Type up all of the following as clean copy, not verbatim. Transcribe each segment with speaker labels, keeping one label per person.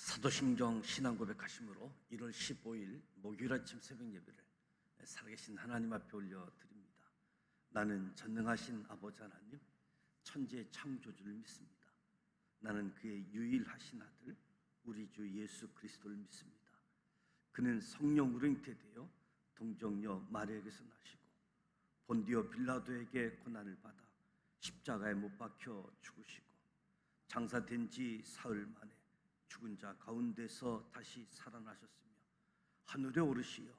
Speaker 1: 사도신경 신앙고백하심으로 1월 15일 목요일 아침 새벽 예배를 살아계신 하나님 앞에 올려드립니다. 나는 전능하신 아버지 하나님, 천지의 창조주를 믿습니다. 나는 그의 유일하신 아들 우리 주 예수 그리스도를 믿습니다. 그는 성령으로 잉태되어 동정녀 마리아에게서 나시고 본디오 빌라도에게 고난을 받아 십자가에 못 박혀 죽으시고 장사된 지 사흘 만에 죽은 자 가운데서 다시 살아나셨으며 하늘에 오르시어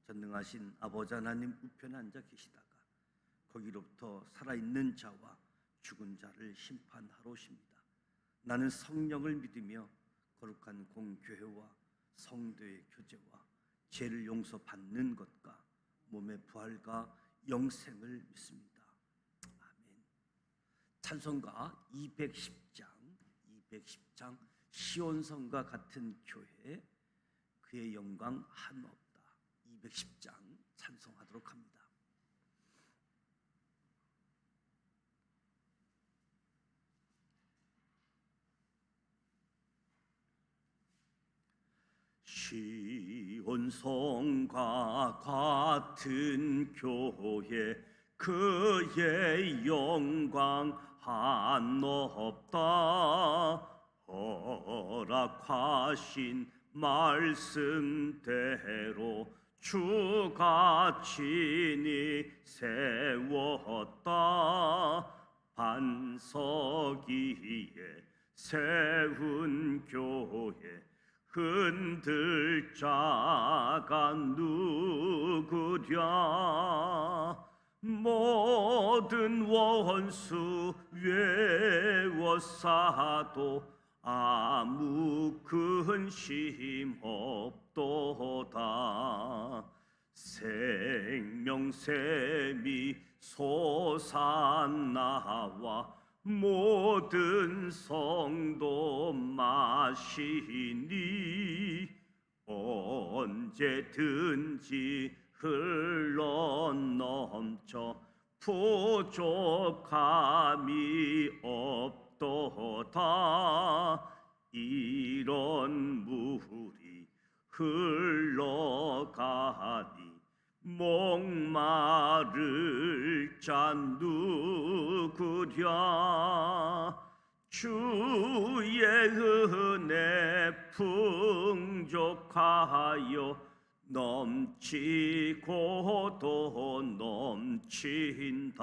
Speaker 1: 전능하신 아버지 하나님 우편에 앉아 계시다가 거기로부터 살아있는 자와 죽은 자를 심판하러 오십니다. 나는 성령을 믿으며 거룩한 공교회와 성도의 교제와 죄를 용서받는 것과 몸의 부활과 영생을 믿습니다. 아멘. 찬송가 210장 시온성과 같은 교회, 그의 영광 한 없다. 210장 찬송하도록 합니다. 시온성과 같은 교회, 그의 영광 한 없다. 허락하신 말씀대로 주가 친히 세웠다. 반석 위에 세운 교회, 흔들 자가 누구랴. 모든 원수 외워싸도 아무 근심 없도다. 생명샘이 솟아나와 모든 성도 마시니 언제든지 흘러넘쳐 부족함이 없도다. 이런 물이 흘러가니 목마를 자 누구랴. 주의 은혜 풍족하여 넘치고도 넘친다.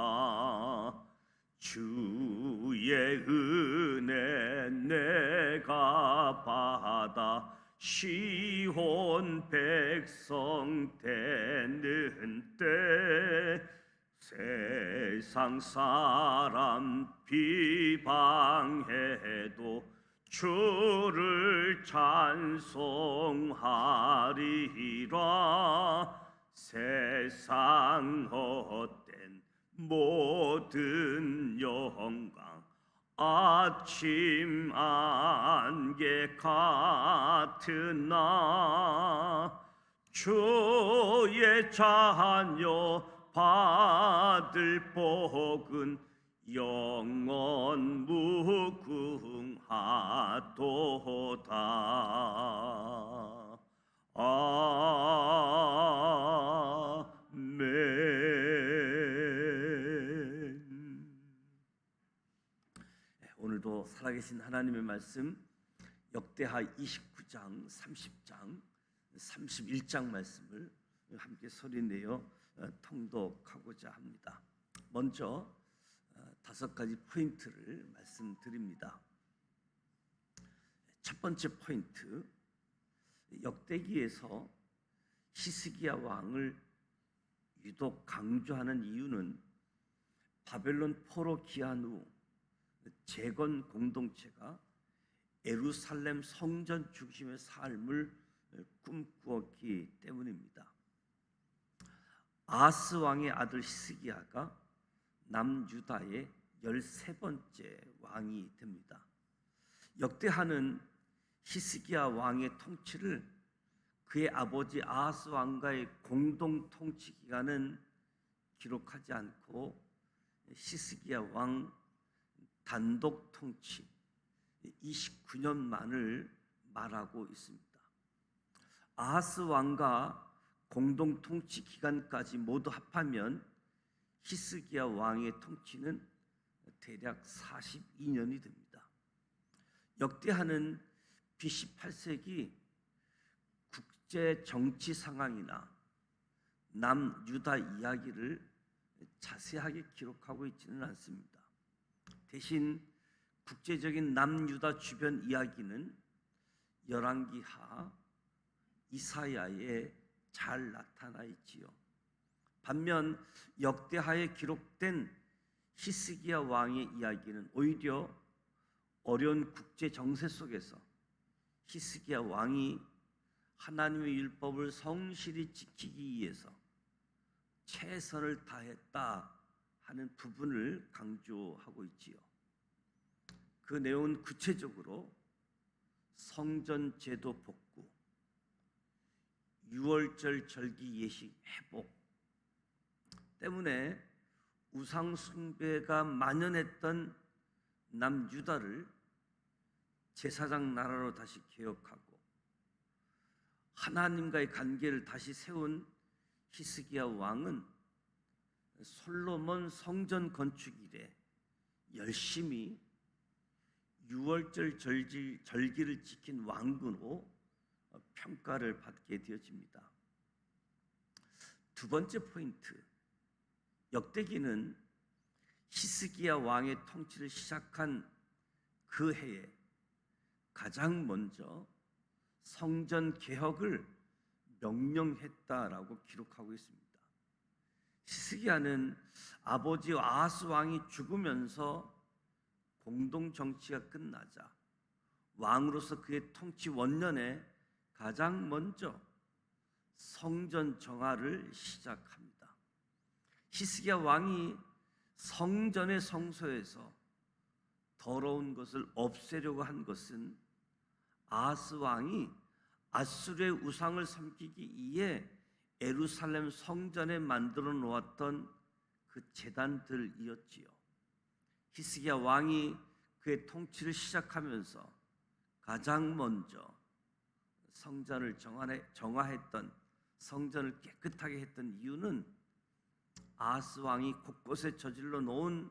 Speaker 1: 주의 은혜 내가 받아 시온 백성 되는 때 세상 사람 비방해도 주를 찬송하리라. 세상 헛된 모든 영광 아침 안개 같으나 주의 자녀 받을 복은 영원 무궁하도다. 아멘. 오늘도 살아계신 하나님의 말씀 역대하 29장, 30장, 31장 말씀을 함께 소리내어 통독하고자 합니다. 먼저 5가지 포인트를 말씀드립니다. 첫 번째 포인트, 역대기에서 히스기야 왕을 유독 강조하는 이유는 바벨론 포로 귀환 후 재건 공동체가 예루살렘 성전 중심의 삶을 꿈꾸었기 때문입니다. 아하스 왕의 아들 히스기야가 남유다의 13번째 왕이 됩니다. 역대하는 히스기야 왕의 통치를 그의 아버지 아하스 왕과의 공동 통치 기간은 기록하지 않고 히스기야 왕 단독 통치 29년만을 말하고 있습니다. 아하스 왕과 공동 통치 기간까지 모두 합하면 히스기야 왕의 통치는 대략 42년이 됩니다. 역대하는 BC 8세기 국제 정치 상황이나 남유다 이야기를 자세하게 기록하고 있지는 않습니다. 대신 국제적인 남유다 주변 이야기는 열왕기하, 이사야에 잘 나타나 있지요. 반면 역대하에 기록된 히스기야 왕의 이야기는 오히려 어려운 국제 정세 속에서 히스기야 왕이 하나님의 율법을 성실히 지키기 위해서 최선을 다했다 하는 부분을 강조하고 있지요. 그 내용은 구체적으로 성전 제도 복구, 유월절 절기 예식 회복 때문에 우상 숭배가 만연했던 남유다를 제사장 나라로 다시 개혁하고 하나님과의 관계를 다시 세운 히스기야 왕은 솔로몬 성전 건축 이래 열심히 유월절 절기를 지킨 왕으로 평가를 받게 되어집니다. 두 번째 포인트, 역대기는 히스기야 왕의 통치를 시작한 그 해에 가장 먼저 성전 개혁을 명령했다라고 기록하고 있습니다. 히스기야는 아버지 아하스 왕이 죽으면서 공동 정치가 끝나자 왕으로서 그의 통치 원년에 가장 먼저 성전 정화를 시작합니다. 히스기야 왕이 성전의 성소에서 더러운 것을 없애려고 한 것은 아하스 왕이 아수르의 우상을 섬기기 위해 예루살렘 성전에 만들어 놓았던 그 제단들이었지요. 히스기야 왕이 그의 통치를 시작하면서 가장 먼저 성전을 정화했던, 성전을 깨끗하게 했던 이유는 아하스 왕이 곳곳에 저질러 놓은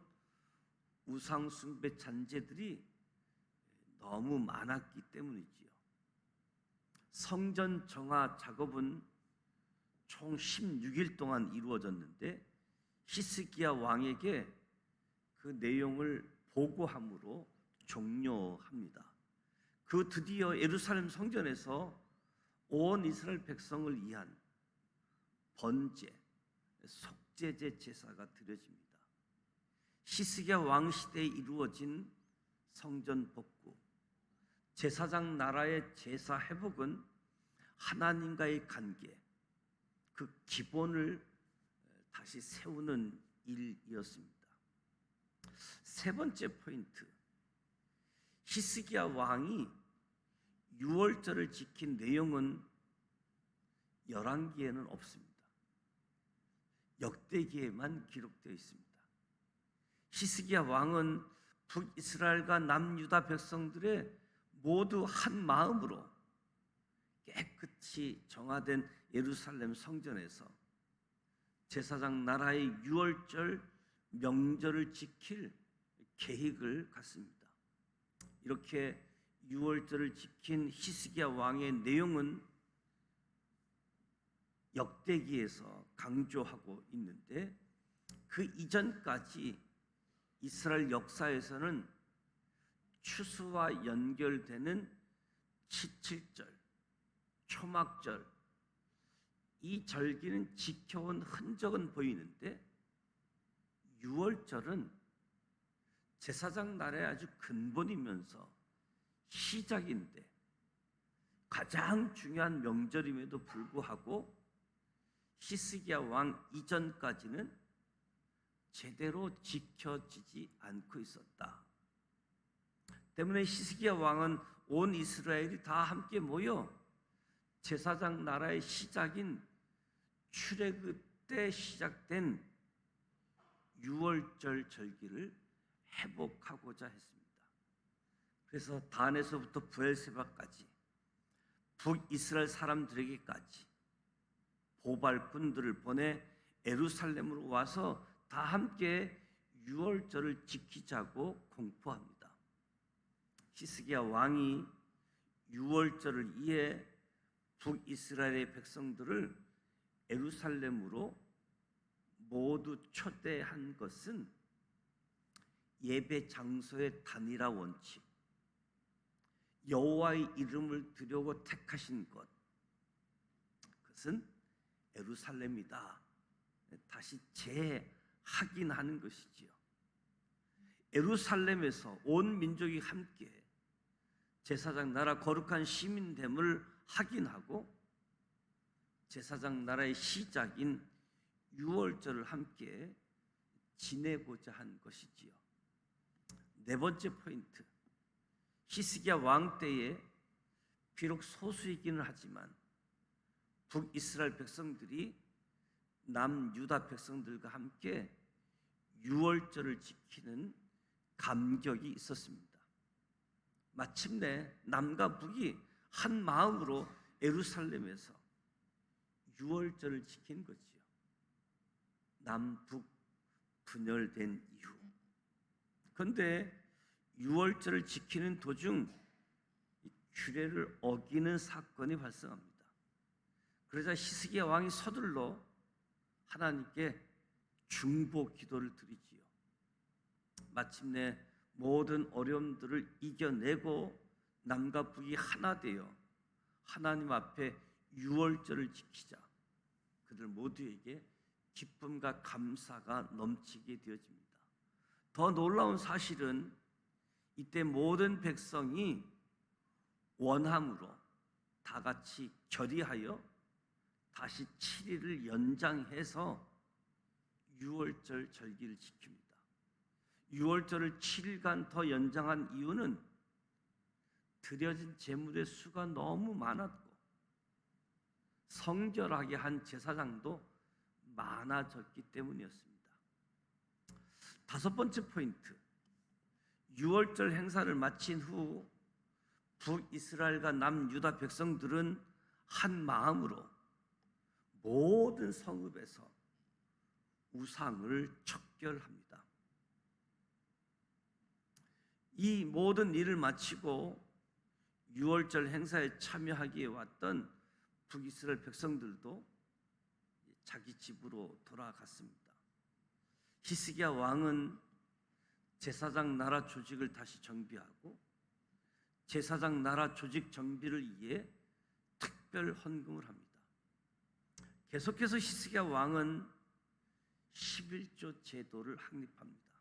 Speaker 1: 우상 숭배 잔재들이 너무 많았기 때문이지요. 성전 정화 작업은 총 16일 동안 이루어졌는데 히스기야 왕에게 그 내용을 보고함으로 종료합니다. 그 드디어 예루살렘 성전에서 온 이스라엘 백성을 위한 번제, 속죄제 제사가 드려집니다. 히스기야 왕 시대에 이루어진 성전 복구, 제사장 나라의 제사 회복은 하나님과의 관계, 그 기본을 다시 세우는 일이었습니다. 세 번째 포인트, 히스기야 왕이 유월절을 지킨 내용은 열왕기에는 없습니다. 역대기에만 기록되어 있습니다. 히스기야 왕은 북이스라엘과 남유다 백성들의 모두 한 마음으로 깨끗이 정화된 예루살렘 성전에서 제사장 나라의 유월절 명절을 지킬 계획을 갖습니다. 이렇게 유월절을 지킨 히스기야 왕의 내용은 역대기에서 강조하고 있는데 그 이전까지 이스라엘 역사에서는 추수와 연결되는 칠칠절, 초막절, 이 절기는 지켜온 흔적은 보이는데 유월절은 제사장 나라의 아주 근본이면서 시작인데 가장 중요한 명절임에도 불구하고 히스기야 왕 이전까지는 제대로 지켜지지 않고 있었다. 때문에 히스기야 왕은 온 이스라엘이 다 함께 모여 제사장 나라의 시작인 출애굽 때 시작된 유월절 절기를 회복하고자 했습니다. 그래서 단에서부터 브엘세바까지 북이스라엘 사람들에게까지 보발꾼들을 보내 예루살렘으로 와서 다 함께 유월절을 지키자고 공포합니다. 히스기야 왕이 유월절을 위해 북이스라엘의 백성들을 예루살렘으로 모두 초대한 것은 예배 장소의 단일화 원칙, 여호와의 이름을 드리고 택하신 것, 그것은 예루살렘이다. 다시 재확인하는 것이지요. 예루살렘에서 온 민족이 함께 제사장 나라 거룩한 시민됨을 확인하고 제사장 나라의 시작인 유월절을 함께 지내고자 한 것이지요. 네 번째 포인트, 히스기야 왕 때에 비록 소수이기는 하지만 북이스라엘 백성들이 남유다 백성들과 함께 유월절을 지키는 감격이 있었습니다. 마침내 남과 북이 한 마음으로 예루살렘에서 유월절을 지킨 거지요. 남북 분열된 이후. 그런데 유월절을 지키는 도중 규례를 어기는 사건이 발생합니다. 그러자 히스기야 왕이 서둘러 하나님께 중보 기도를 드리지요. 마침내 모든 어려움들을 이겨내고 남과 북이 하나 되어 하나님 앞에 유월절을 지키자 그들 모두에게 기쁨과 감사가 넘치게 되어집니다. 더 놀라운 사실은 이때 모든 백성이 원함으로 다 같이 결의하여 다시 7일을 연장해서 유월절 절기를 지킵니다. 유월절을 7일간 더 연장한 이유는 드려진 제물의 수가 너무 많았고 성결하게 한 제사장도 많아졌기 때문이었습니다. 다섯 번째 포인트, 유월절 행사를 마친 후 북이스라엘과 남유다 백성들은 한 마음으로 모든 성읍에서 우상을 척결합니다. 이 모든 일을 마치고 유월절 행사에 참여하기에 왔던 북이스라엘 백성들도 자기 집으로 돌아갔습니다. 히스기야 왕은 제사장 나라 조직을 다시 정비하고 제사장 나라 조직 정비를 위해 특별 헌금을 합니다. 계속해서 히스기야 왕은 11조 제도를 확립합니다.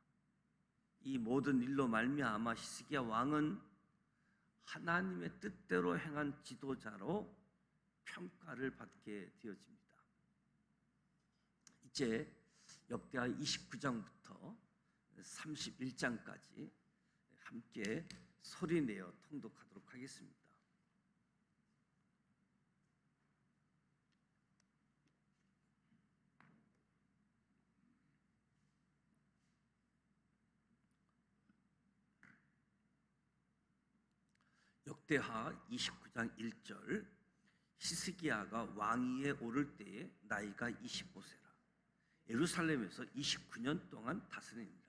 Speaker 1: 이 모든 일로 말미암아 히스기야 왕은 하나님의 뜻대로 행한 지도자로 평가를 받게 되어집니다. 이제 역대하 29장부터 31장까지 함께 소리내어 통독하도록 하겠습니다. 역대하 29장 1절, 히스기야가 왕위에 오를 때에 나이가 25세라. 예루살렘에서 29년 동안 다스리니라.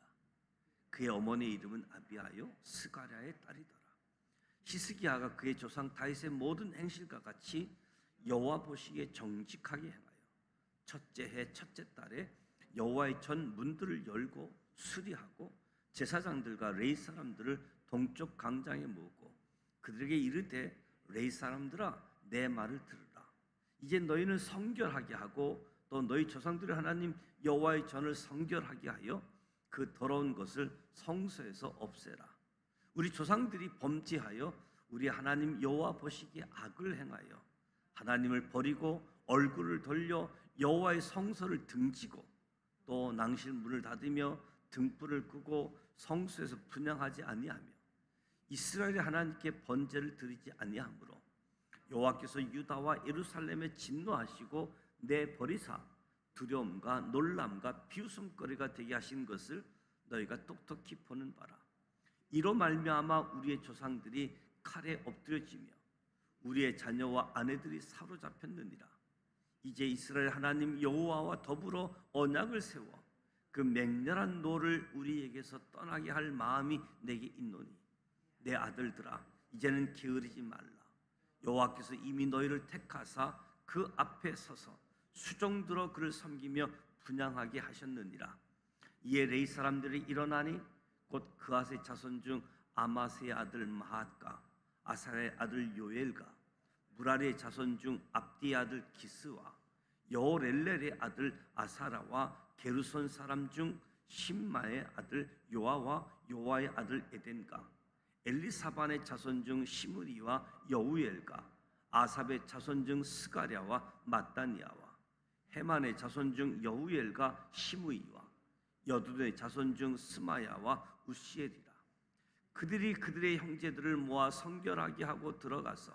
Speaker 1: 그의 어머니의 이름은 아비하요 스가랴의 딸이더라. 히스기야가 그의 조상 다윗의 모든 행실과 같이 여호와 보시기에 정직하게 행하여 첫째 해 첫째 달에 여호와의 전 문들을 열고 수리하고 제사장들과 레위 사람들을 동쪽 광장에 모으고 그들에게 이르되 레위 사람들아 내 말을 들으라. 이제 너희는 성결하게 하고 또 너희 조상들의 하나님 여호와의 전을 성결하게 하여 그 더러운 것을 성소에서 없애라. 우리 조상들이 범죄하여 우리 하나님 여호와 보시기에 악을 행하여 하나님을 버리고 얼굴을 돌려 여호와의 성소를 등지고 또 낭실 문을 닫으며 등불을 끄고 성소에서 분향하지 아니하며 이스라엘의 하나님께 번제를 드리지 아니하므로 여호와께서 유다와 예루살렘에 진노하시고 내버리사 두려움과 놀람과 비웃음거리가 되게 하신 것을 너희가 똑똑히 보는 바라. 이로 말미암아 우리의 조상들이 칼에 엎드려지며 우리의 자녀와 아내들이 사로잡혔느니라. 이제 이스라엘 하나님 여호와와 더불어 언약을 세워 그 맹렬한 노를 우리에게서 떠나게 할 마음이 내게 있노니 내 아들들아 이제는 게으르지 말라. 여호와께서 이미 너희를 택하사 그 앞에 서서 수종들어 그를 섬기며 분향하게 하셨느니라. 이에 레위 사람들이 일어나니 곧 그앗의 자손 중 아마스의 아들 마핫과 아사의 아들 요엘과 무라리의 자손 중 압디의 아들 기스와 여호렐렐의 아들 아사라와 게르손 사람 중 심마의 아들 요아와 요아의 아들 에덴과 엘리사반의 자손 중 시므리와 여우엘과 아삽의 자손 중 스가랴와 마따니아와 헤만의 자손 중 여우엘과 시므이와 여두의 자손 중 스마야와 우시엘이라. 그들이 그들의 형제들을 모아 성결하게 하고 들어가서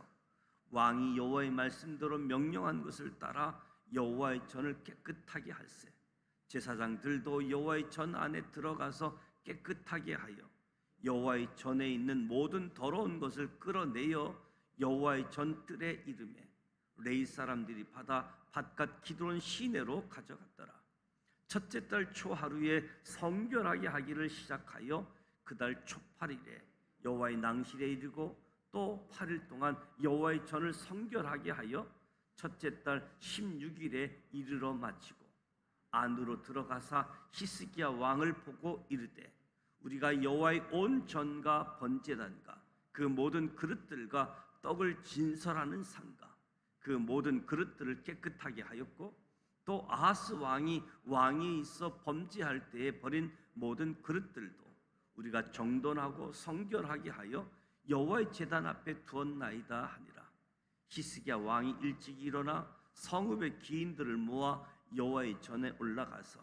Speaker 1: 왕이 여호와의 말씀대로 명령한 것을 따라 여호와의 전을 깨끗하게 할세. 제사장들도 여호와의 전 안에 들어가서 깨끗하게 하여 여호와의 전에 있는 모든 더러운 것을 끌어내어 여호와의 전 뜰에 이름에 레위 사람들이 받아 밭갓 기드론 시내로 가져갔더라. 첫째 달 초하루에 성결하게 하기를 시작하여 그달 초 8일에 여호와의 낭실에 이르고 또 8일 동안 여호와의 전을 성결하게 하여 첫째 달 16일에 이르러 마치고 안으로 들어가사 히스기야 왕을 보고 이르되 우리가 여호와의 온 전과 번제단과 그 모든 그릇들과 떡을 진설하는 상과 그 모든 그릇들을 깨끗하게 하였고 또 아하스 왕이 왕위에 있어 범죄할 때에 버린 모든 그릇들도 우리가 정돈하고 성결하게 하여 여호와의 제단 앞에 두었나이다 하니라. 히스기야 왕이 일찍 일어나 성읍의 기인들을 모아 여호와의 전에 올라가서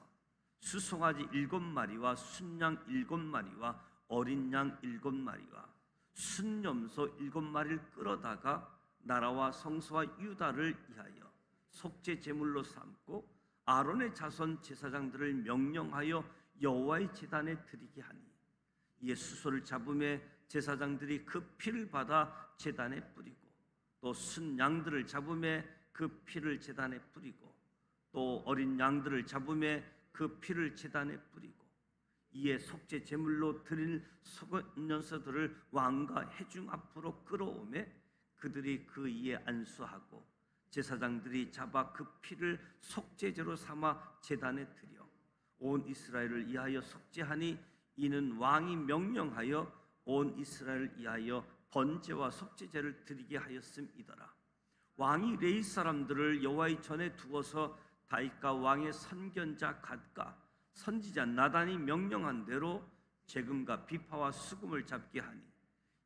Speaker 1: 수송아지 7마리와 순양 7마리와 어린 양 7마리와 순염소 7마리를 끌어다가 나라와 성소와 유다를 위하여 속죄 제물로 삼고 아론의 자손 제사장들을 명령하여 여호와의 제단에 드리게 하니 이에 수소를 잡음에 제사장들이 그 피를 받아 제단에 뿌리고 또 순양들을 잡음에 그 피를 제단에 뿌리고 또 어린 양들을 잡음에 그 피를 제단에 뿌리고 이에 속죄 제물로 드릴 소년서들을 왕과 회중 앞으로 끌어오매 그들이 그 이에 안수하고 제사장들이 잡아 그 피를 속죄제로 삼아 제단에 드려 온 이스라엘을 위하여 속죄하니 이는 왕이 명령하여 온 이스라엘을 위하여 번제와 속죄제를 드리게 하였음이더라. 왕이 레위 사람들을 여호와의 전에 두어서 다윗과 왕의 선견자 갓과 선지자 나단이 명령한 대로 재금과 비파와 수금을 잡게 하니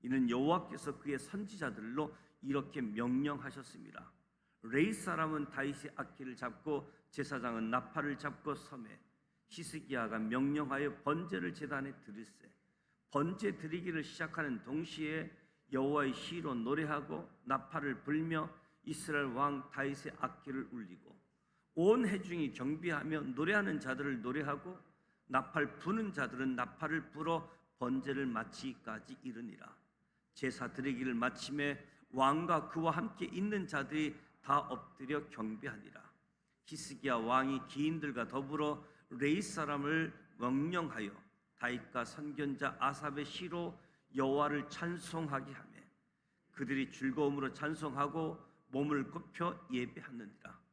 Speaker 1: 이는 여호와께서 그의 선지자들로 이렇게 명령하셨습니다. 레위 사람은 다윗의 악기를 잡고 제사장은 나팔을 잡고 섬에 히스기야가 명령하여 번제를 제단에 드릴세. 번제 드리기를 시작하는 동시에 여호와의 시로 노래하고 나팔을 불며 이스라엘 왕 다윗의 악기를 울리고 온 회중이 경배하며 노래하는 자들을 노래하고 나팔 부는 자들은 나팔을 불어 번제를 마치기까지 이르니라. 제사 드리기를 마침에 왕과 그와 함께 있는 자들이 다 엎드려 경배하니라. 히스기야 왕이 기인들과 더불어 레위 사람을 명령하여 다윗과 선견자 아삽의 시로 여호와를 찬송하게 하며 그들이 즐거움으로 찬송하고 몸을 굽혀 예배하느니라.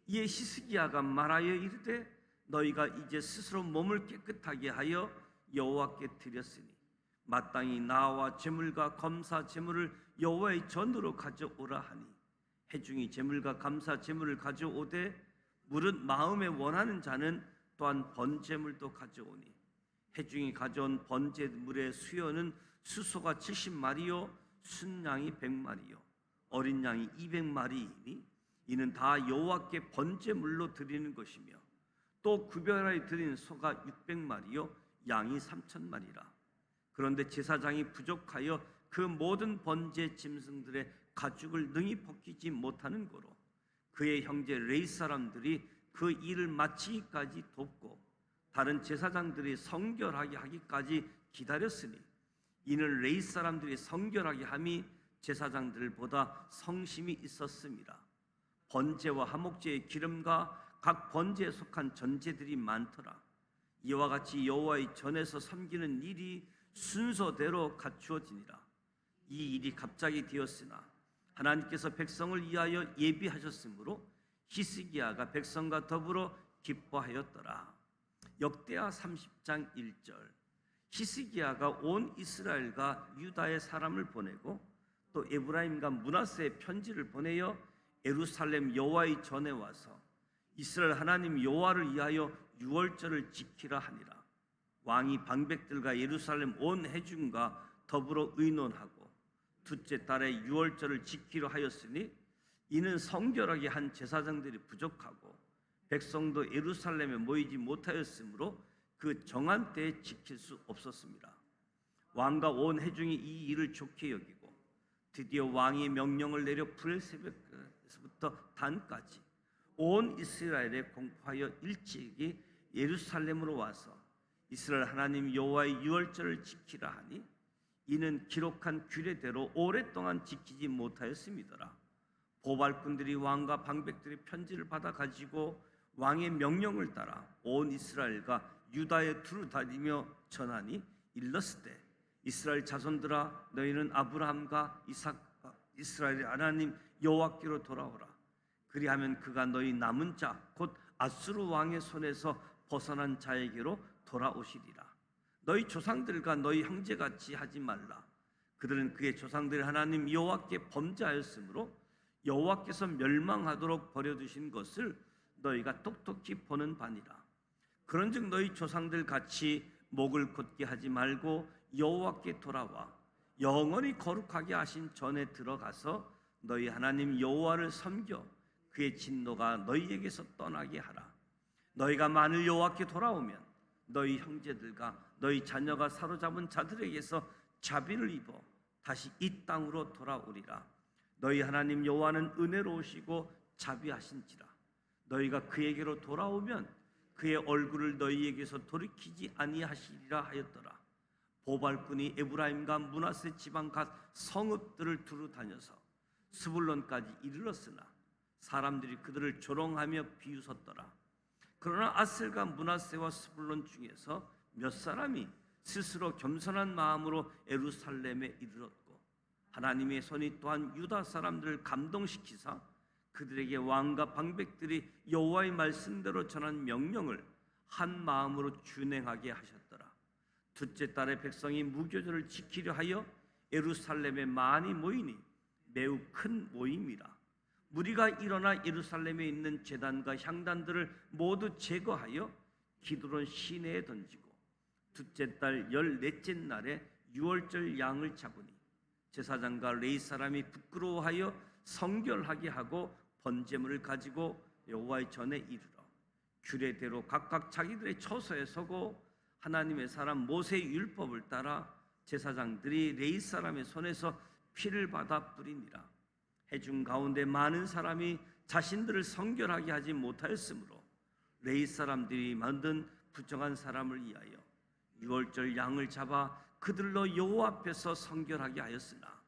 Speaker 1: 이에 히스기야가 말하여 이르되 너희가 이제 스스로 몸을 깨끗하게 하여 여호와께 드렸으니 마땅히 나와 제물과 검사 제물을 여호와의 전으로 가져오라 하니 회중이 제물과 감사 제물을 가져오되 무릇 마음에 원하는 자는 또한 번제물도 가져오니 회중이 가져온 번제물의 수요는 수소가 70마리요 순양이 100마리요 어린 양이 200마리이니 이는 다 여호와께 번제물로 드리는 것이며 또 구별하여 드린 소가 600마리요 양이 3,000마리라. 그런데 제사장이 부족하여 그 모든 번제 짐승들의 가죽을 능히 벗기지 못하는 고로 그의 형제 레위 사람들이 그 일을 마치기까지 돕고 다른 제사장들이 성결하게 하기까지 기다렸으니 이는 레위 사람들이 성결하게 함이 제사장들보다 성심이 있었습니다. 번제와 화목제의 기름과 각 번제에 속한 전제들이 많더라. 이와 같이 여호와의 전에서 섬기는 일이 순서대로 갖추어지니라. 이 일이 갑자기 되었으나 하나님께서 백성을 위하여 예비하셨으므로 히스기야가 백성과 더불어 기뻐하였더라. 역대하 30장 1절. 히스기야가 온 이스라엘과 유다의 사람을 보내고 또 에브라임과 므낫세의 편지를 보내어 예루살렘 여호와의 전에 와서 이스라엘 하나님 여호와를 위하여 유월절을 지키라 하니라. 왕이 방백들과 예루살렘 온 회중과 더불어 의논하고 둘째 달에 유월절을 지키려 하였으니 이는 성결하게 한 제사장들이 부족하고 백성도 예루살렘에 모이지 못하였으므로 그 정한 때에 지킬 수 없었습니다. 왕과 온 회중이 이 일을 좋게 여기고 드디어 왕이 명령을 내려 풀새벽에서부터 단까지 온 이스라엘에 공포하여 일찍이 예루살렘으로 와서 이스라엘 하나님 여호와의 유월절을 지키라 하니 이는 기록한 규례대로 오랫동안 지키지 못하였음이더라. 보발꾼들이 왕과 방백들의 편지를 받아 가지고 왕의 명령을 따라 온 이스라엘과 유다에 두루 다니며 전하니 일렀으되 이스라엘 자손들아 너희는 아브라함과 이삭과 이스라엘의 하나님 여호와께로 돌아오라. 그리하면 그가 너희 남은 자 곧 아수르 왕의 손에서 벗어난 자에게로 돌아오시리라. 너희 조상들과 너희 형제같이 하지 말라. 그들은 그의 조상들의 하나님 여호와께 범죄하였으므로 여호와께서 멸망하도록 버려두신 것을 너희가 똑똑히 보는 바니라. 그런즉 너희 조상들 같이 목을 곧게 하지 말고 여호와께 돌아와 영원히 거룩하게 하신 전에 들어가서 너희 하나님 여호와를 섬겨 그의 진노가 너희에게서 떠나게 하라. 너희가 만일 여호와께 돌아오면 너희 형제들과 너희 자녀가 사로잡은 자들에게서 자비를 입어 다시 이 땅으로 돌아오리라. 너희 하나님 여호와는 은혜로우시고 자비하신지라. 너희가 그에게로 돌아오면 그의 얼굴을 너희에게서 돌이키지 아니하시리라 하였더라. 보발꾼이 에브라임과 므낫세 지방 각 성읍들을 두루 다녀서 스불론까지 이르렀으나 사람들이 그들을 조롱하며 비웃었더라. 그러나 아셀과 므낫세와 스불론 중에서 몇 사람이 스스로 겸손한 마음으로 예루살렘에 이르렀고 하나님의 손이 또한 유다 사람들을 감동시키사 그들에게 왕과 방백들이 여호와의 말씀대로 전한 명령을 한 마음으로 준행하게 하셨더라. 둘째 달에 백성이 무교절을 지키려 하여 예루살렘에 많이 모이니 매우 큰 모임이라. 무리가 일어나 예루살렘에 있는 제단과 향단들을 모두 제거하여 기드론 시내에 던지고 둘째 달 14째 날에 유월절 양을 잡으니 제사장과 레위 사람이 부끄러워하여 성결하게 하고 번제물을 가지고 여호와의 전에 이르러 규례대로 각각 자기들의 처소에 서고 하나님의 사람 모세의 율법을 따라 제사장들이 레위 사람의 손에서 피를 받아 뿌리니라. 회중 가운데 많은 사람이 자신들을 성결하게 하지 못하였으므로 레위 사람들이 만든 부정한 사람을 위하여 유월절 양을 잡아 그들로 여호와 앞에서 성결하게 하였으나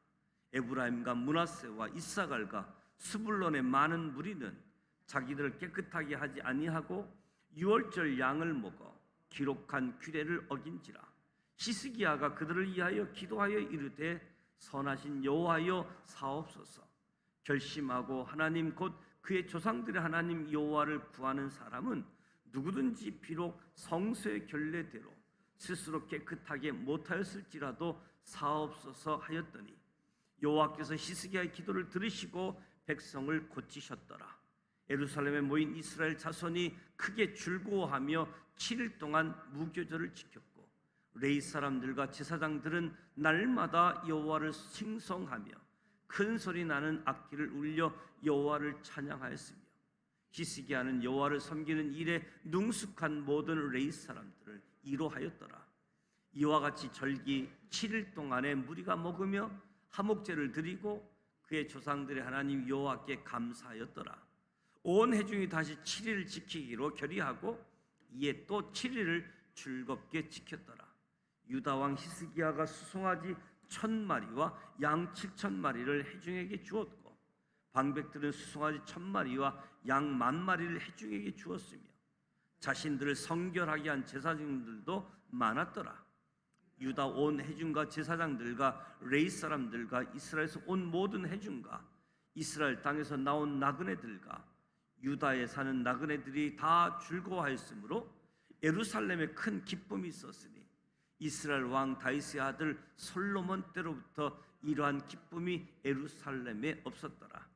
Speaker 1: 에브라임과 므낫세와 이사갈과 스불론의 많은 무리는 자기들을 깨끗하게 하지 아니하고 유월절 양을 먹어 기록한 규례를 어긴지라. 히스기야가 그들을 위하여 기도하여 이르되 선하신 여호와여 사옵소서. 결심하고 하나님 곧 그의 조상들의 하나님 여호와를 구하는 사람은 누구든지 비록 성소의 결례대로 스스로 깨끗하게 못하였을지라도 사옵소서 하였더니 여호와께서 히스기야의 기도를 들으시고 백성을 고치셨더라. 예루살렘에 모인 이스라엘 자손이 크게 즐거워하며 7일 동안 무교절을 지켰고 레위 사람들과 제사장들은 날마다 여호와를 칭송하며 큰 소리 나는 악기를 울려 여호와를 찬양하였으며 히스기야는 여호와를 섬기는 일에 능숙한 모든 레위 사람들을 이로하였더라. 이와 같이 절기 7일 동안에 무리가 먹으며 화목제를 드리고 그의 조상들의 하나님 여호와께 감사하였더라. 온 회중이 다시 7일을 지키기로 결의하고 이에 또 7일을 즐겁게 지켰더라. 유다 왕 히스기야가 수송아지 1,000마리와 양 7,000마리를 회중에게 주었고 방백들은 수송아지 1,000마리와 양 10,000마리를 회중에게 주었으며 자신들을 성결하게 한 제사장들도 많았더라. 유다 온 회중과 제사장들과 레위 사람들과 이스라엘에서 온 모든 회중과 이스라엘 땅에서 나온 나그네들과 유다에 사는 나그네들이 다 즐거워하였으므로 예루살렘에 큰 기쁨이 있었으니 이스라엘 왕 다윗의 아들 솔로몬 때로부터 이러한 기쁨이 예루살렘에 없었더라.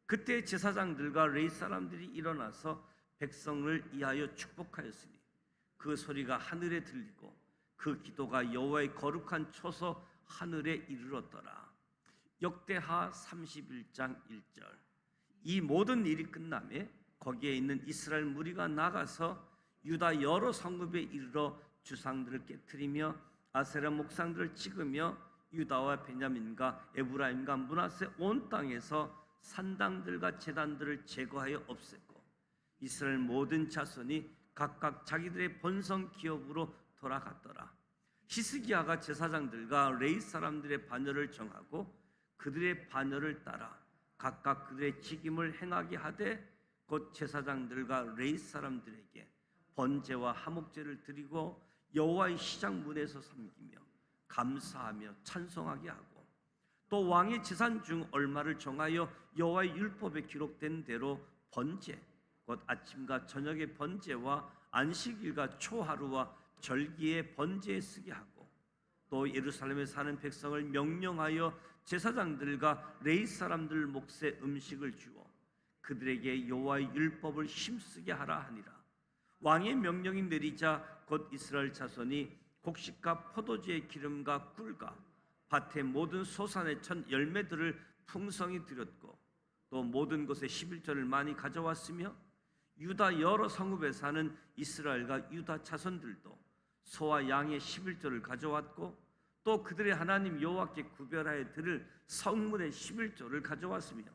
Speaker 1: 그때 제사장들과 레위 사람들이 일어나서 백성을 위하여 축복하였으니 그 소리가 하늘에 들리고 그 기도가 여호와의 거룩한 초소 하늘에 이르렀더라. 역대하 31장 1절. 이 모든 일이 끝나매 거기에 있는 이스라엘 무리가 나가서 유다 여러 성읍에 이르러 주상들을 깨뜨리며 아세라 목상들을 찍으며 유다와 베냐민과 에브라임과 므낫세 온 땅에서 산당들과 제단들을 제거하여 없앴고 이스라엘 모든 자손이 각각 자기들의 본성 기업으로 돌아갔더라. 히스기야가 제사장들과 레위 사람들의 반열을 정하고 그들의 반열을 따라 각각 그들의 직임을 행하게 하되 곧 제사장들과 레위 사람들에게 번제와 화목제를 드리고 여호와의 시장 문에서 섬기며 감사하며 찬송하게 하고 또 왕의 재산 중 얼마를 정하여 여호와의 율법에 기록된 대로 번제 곧 아침과 저녁의 번제와 안식일과 초하루와 절기의 번제에 쓰게 하고 또 예루살렘에 사는 백성을 명령하여 제사장들과 레위 사람들 몫에 음식을 주어 그들에게 여호와의 율법을 힘쓰게 하라 하니라. 왕의 명령이 내리자 곧 이스라엘 자손이 곡식과 포도주의 기름과 꿀과 밭의 모든 소산의 첫 열매들을 풍성히 드렸고 또 모든 곳에 11조를 많이 가져왔으며 유다 여러 성읍에 사는 이스라엘과 유다 자손들도 소와 양의 11조를 가져왔고 또 그들의 하나님 여호와께 구별하여 드릴 성문의 11조를 가져왔으며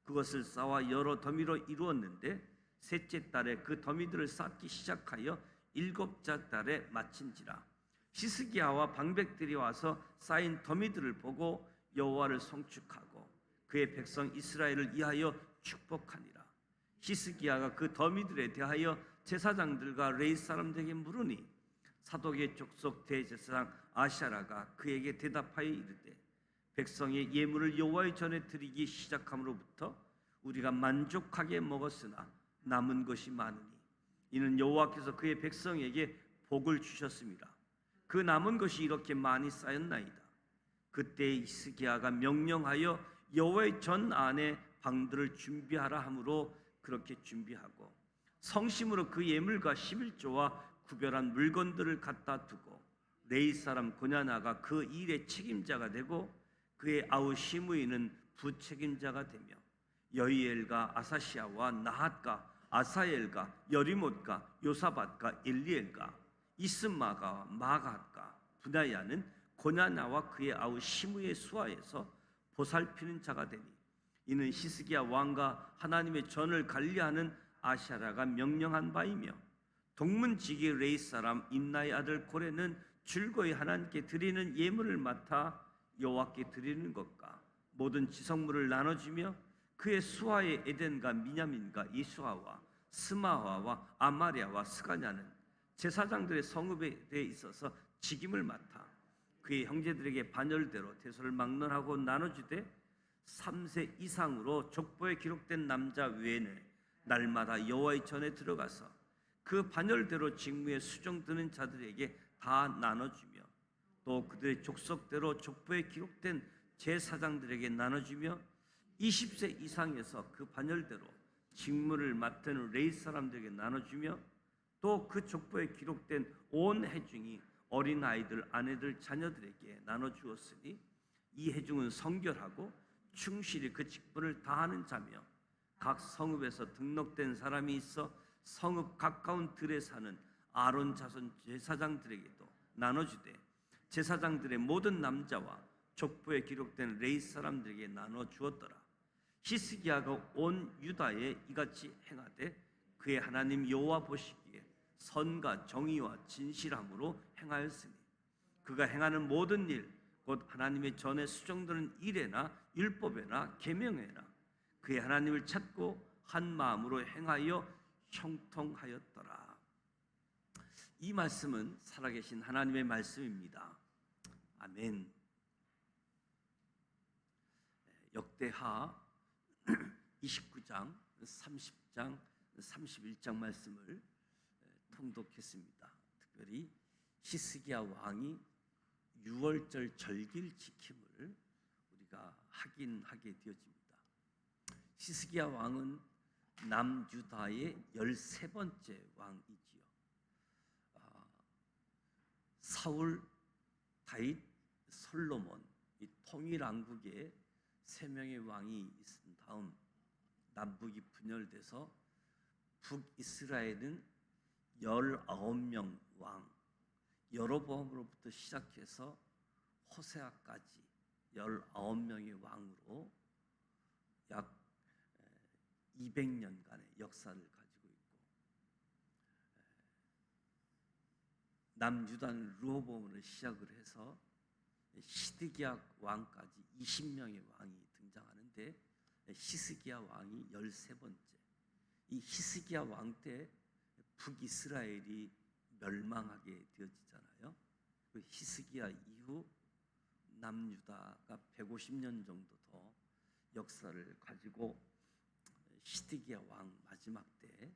Speaker 1: 그것을 쌓아 여러 더미로 이루었는데 셋째 달에 그 더미들을 쌓기 시작하여 일곱째 달에 마친지라. 히스기야와 방백들이 와서 쌓인 더미들을 보고 여호와를 송축하고 그의 백성 이스라엘을 위하여 축복하니라. 히스기야가 그 더미들에 대하여 제사장들과 레위 사람들에게 물으니 사독의 족속 대제사장 아샤라가 그에게 대답하여 이르되 백성의 예물을 여호와의 전에 드리기 시작함으로부터 우리가 만족하게 먹었으나 남은 것이 많으니 이는 여호와께서 그의 백성에게 복을 주셨습니다. 그 남은 것이 이렇게 많이 쌓였나이다. 그때 히스기야가 명령하여 여호와의 전 안에 방들을 준비하라 하므로 그렇게 준비하고 성심으로 그 예물과 11조와 구별한 물건들을 갖다 두고 레위 사람 고냐나가 그 일의 책임자가 되고 그의 아우 시므이는 부책임자가 되며 여이엘과 아사시아와 나핫과 아사엘과 여리못과 요사밧과 엘리엘과 이스마가 마갓과 분야야는 고냐나와 그의 아우 시므의 수하에서 보살피는 자가 되니 이는 히스기야 왕과 하나님의 전을 관리하는 아샤라가 명령한 바이며 동문지기 레위 사람 임나의 아들 고레는 즐거이 하나님께 드리는 예물을 맡아 여호와께 드리는 것과 모든 지성물을 나눠주며 그의 수하의 에덴과 미냐민과 이수아와 스마화와 아마리아와 스가냐는 제사장들의 성읍에 대해 있어서 직임을 맡아 그의 형제들에게 반열대로 대소를 막론하고 나눠주되 3세 이상으로 족보에 기록된 남자 외에는 날마다 여호와의 전에 들어가서 그 반열대로 직무에 수정드는 자들에게 다 나눠주며 또 그들의 족속대로 족보에 기록된 제사장들에게 나눠주며 20세 이상에서 그 반열대로 직무를 맡은 레위 사람들에게 나눠주며 또 그 족보에 기록된 온 회중이 어린 아이들, 아내들, 자녀들에게 나눠주었으니 이 회중은 성결하고 충실히 그 직분을 다하는 자며 각 성읍에서 등록된 사람이 있어 성읍 가까운 들에 사는 아론 자손 제사장들에게도 나눠주되 제사장들의 모든 남자와 족보에 기록된 레위 사람들에게 나눠 주었더라. 히스기야가 온 유다에 이같이 행하되 그의 하나님 여호와 보시기에 선과 정의와 진실함으로 행하였으니 그가 행하는 모든 일 곧 하나님의 전에 수정되는 이레나 율법에나 계명에나 그의 하나님을 찾고 한 마음으로 행하여 형통하였더라. 이 말씀은 살아계신 하나님의 말씀입니다. 아멘. 역대하 29장, 30장, 31장 말씀을 통독했습니다. 특별히 히스기야 왕이 유월절 절기를 지킴을 우리가 확인하게 되어집니다. 히스기야 왕은 남유다의 13번째 왕이지요. 사울, 다윗, 솔로몬 이 통일왕국에 3명의 왕이 있은 다음 남북이 분열돼서 북이스라엘은 19명 왕, 여로보암으로부터 시작해서 호세아까지 19명의 왕으로 약 200년간의 역사를 가지고 있고, 남유다는 르호보암으로 시작을 해서 시드기야 왕까지 20명의 왕이 등장하는데, 히스기야 왕이 13번째. 이 히스기야 왕 때 북이스라엘이 멸망하게 되어지잖아요. 그 히스기야 이후 남유다가 150년 정도 더 역사를 가지고 시드기야 왕 마지막 때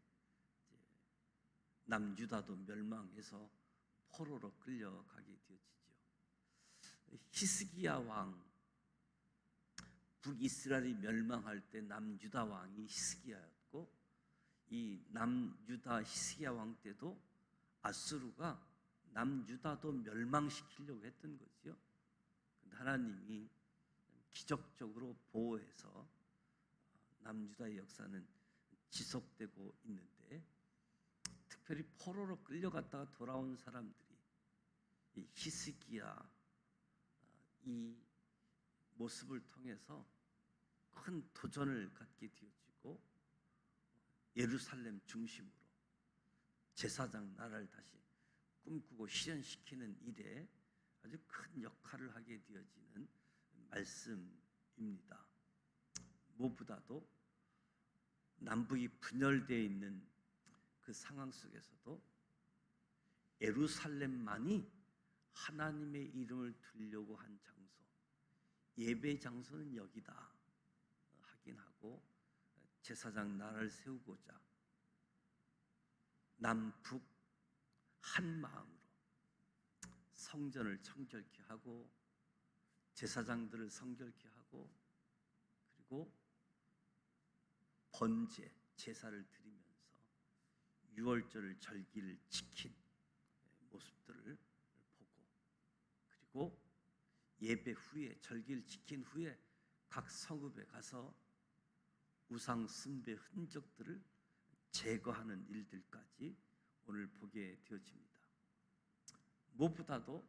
Speaker 1: 남유다도 멸망해서 포로로 끌려가게 되어지죠. 히스기야 왕, 북이스라엘이 멸망할 때 남유다 왕이 히스기야였고, 이 남유다 히스기야 왕 때도 아수르가 남유다도 멸망시키려고 했던 거지요. 근데 하나님이 기적적으로 보호해서 남유다의 역사는 지속되고 있는데, 특별히 포로로 끌려갔다가 돌아온 사람들이 이 히스기야 이 모습을 통해서 큰 도전을 갖게 되어지고, 예루살렘 중심으로 제사장 나라를 다시 꿈꾸고 실현시키는 일에 아주 큰 역할을 하게 되어지는 말씀입니다. 무엇보다도 남북이 분열되어 있는 그 상황 속에서도 예루살렘만이 하나님의 이름을 두려고 한 장소, 예배 장소는 여기다 하긴 하고, 제사장 나라를 세우고자 남북 한 마음으로 성전을 청결케 하고 제사장들을 성결케 하고, 그리고 번제 제사를 드리면서 유월절 절기를 지킨 모습들을 보고, 그리고 예배 후에 절기를 지킨 후에 각 성읍에 가서 우상 숭배 흔적들을 제거하는 일들까지 오늘 보게 되어집니다. 무엇보다도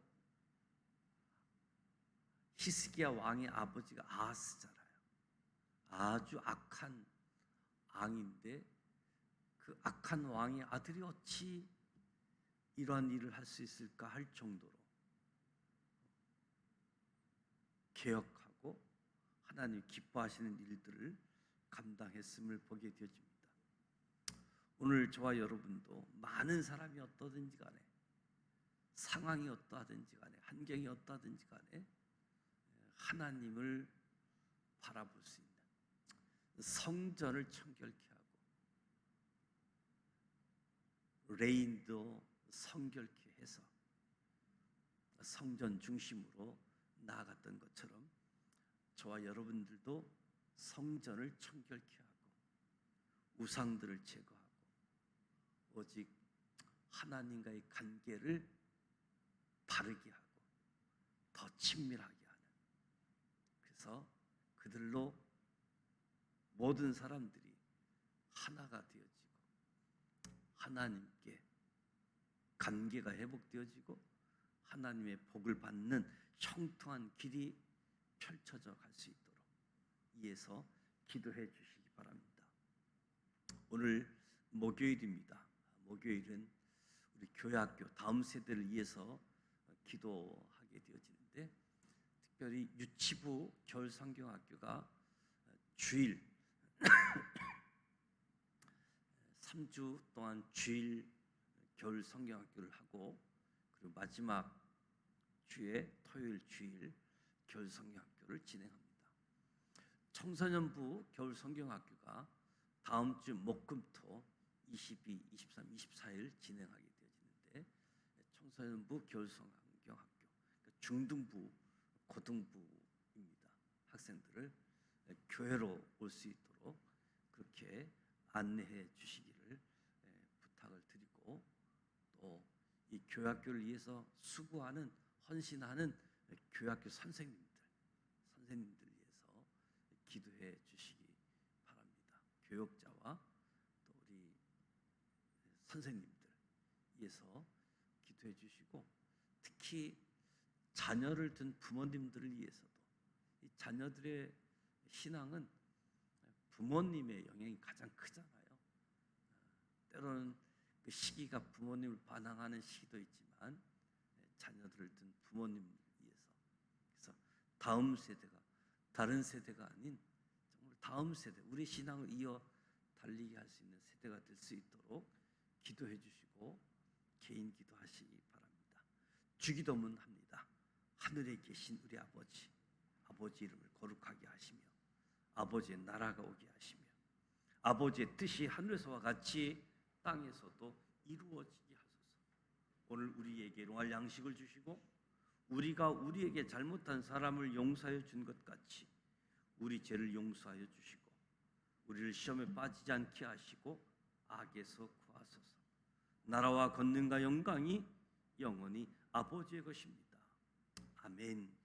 Speaker 1: 히스기야 왕의 아버지가 아하스잖아요. 아주 악한 왕인데, 그 악한 왕의 아들이 어찌 이러한 일을 할 수 있을까 할 정도로 개혁하고 하나님 기뻐하시는 일들을 감당했음을 보게 되어집니다. 오늘 저와 여러분도 많은 사람이 어떠든지 간에, 상황이 어떠하든지 간에, 환경이 어떠하든지 간에 하나님을 바라볼 수 있는 성전을 청결케 하고 레인도 성결케 해서 성전 중심으로 나아갔던 것처럼 저와 여러분들도 성전을 청결케 하고 우상들을 제거하고 오직 하나님과의 관계를 바르게 하고 더 친밀하게 하는, 그래서 그들로 모든 사람들이 하나가 되어지고 하나님께 관계가 회복되어지고 하나님의 복을 받는 형통한 길이 펼쳐져 갈 수 있도록 이에서 기도해 주시기 바랍니다. 오늘 목요일입니다. 목요일은 우리 교회학교 다음 세대를 위해서 기도하게 되어지는데, 특별히 유치부 겨울 성경학교가 주일 3주 동안 주일 겨울 성경학교를 하고, 그리고 마지막 주에 토요일 주일 겨울 성경학교를 진행합니다. 청소년부 겨울 성경학교가 다음 주 목금토 22, 23, 24일 진행하게 되어지는데, 청소년부 겨울 성경학교 중등부, 고등부입니다. 학생들을 교회로 올 수 있도록 그렇게 안내해 주시기를 부탁을 드리고, 또 이 교회학교를 위해서 수고하는, 헌신하는 교회학교 선생님들 위해서 기도해 주시기 바랍니다. 교역자와 또 우리 선생님들 위해서 기도해 주시고, 특히 자녀를 둔 부모님들을 위해서도, 이 자녀들의 신앙은 부모님의 영향이 가장 크잖아요. 때로는 그 시기가 부모님을 반항하는 시기도 있지만, 자녀들을 둔 부모님을 위해서, 그래서 다음 세대가 다른 세대가 아닌 정말 다음 세대, 우리 신앙을 이어 달리게 할 수 있는 세대가 될 수 있도록 기도해 주시고 개인 기도하시기 바랍니다. 주기도문 합니다. 하늘에 계신 우리 아버지, 아버지 이름을 거룩하게 하시며 아버지의 나라가 오게 하시며 아버지의 뜻이 하늘에서와 같이 땅에서도 이루어지게 하소서. 오늘 우리에게 일용할 양식을 주시고, 우리가 우리에게 잘못한 사람을 용서하여 준 것 같이 우리 죄를 용서하여 주시고, 우리를 시험에 빠지지 않게 하시고 악에서 구하소서. 나라와 권능과 영광이 영원히 아버지의 것입니다. 아멘.